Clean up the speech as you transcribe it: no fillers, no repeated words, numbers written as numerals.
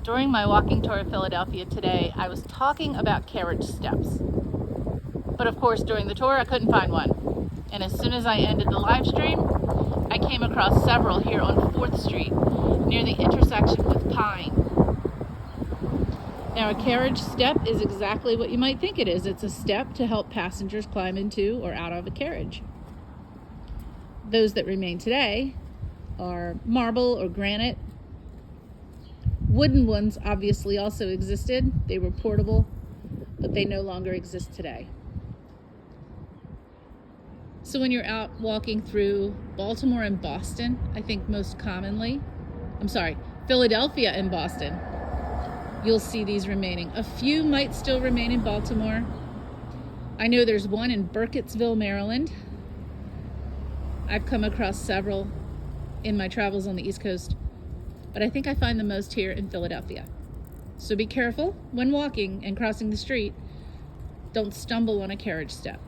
During my walking tour of Philadelphia today, I was talking about carriage steps. But of course, during the tour, I couldn't find one. And as soon as I ended the live stream, I came across several here on 4th Street near the intersection with Pine. Now, a carriage step is exactly what you might think it is. It's a step to help passengers climb into or out of a carriage. Those that remain today are marble or granite. Wooden ones obviously also existed. They were portable, but they no longer exist today. So when you're out walking through Baltimore and Boston, I think most commonly, Philadelphia and Boston, you'll see these remaining. A few might still remain in Baltimore. I know there's one in Burkittsville, Maryland. I've come across several in my travels on the East Coast, but I think I find the most here in Philadelphia. So be careful when walking and crossing the street. Don't stumble on a carriage step.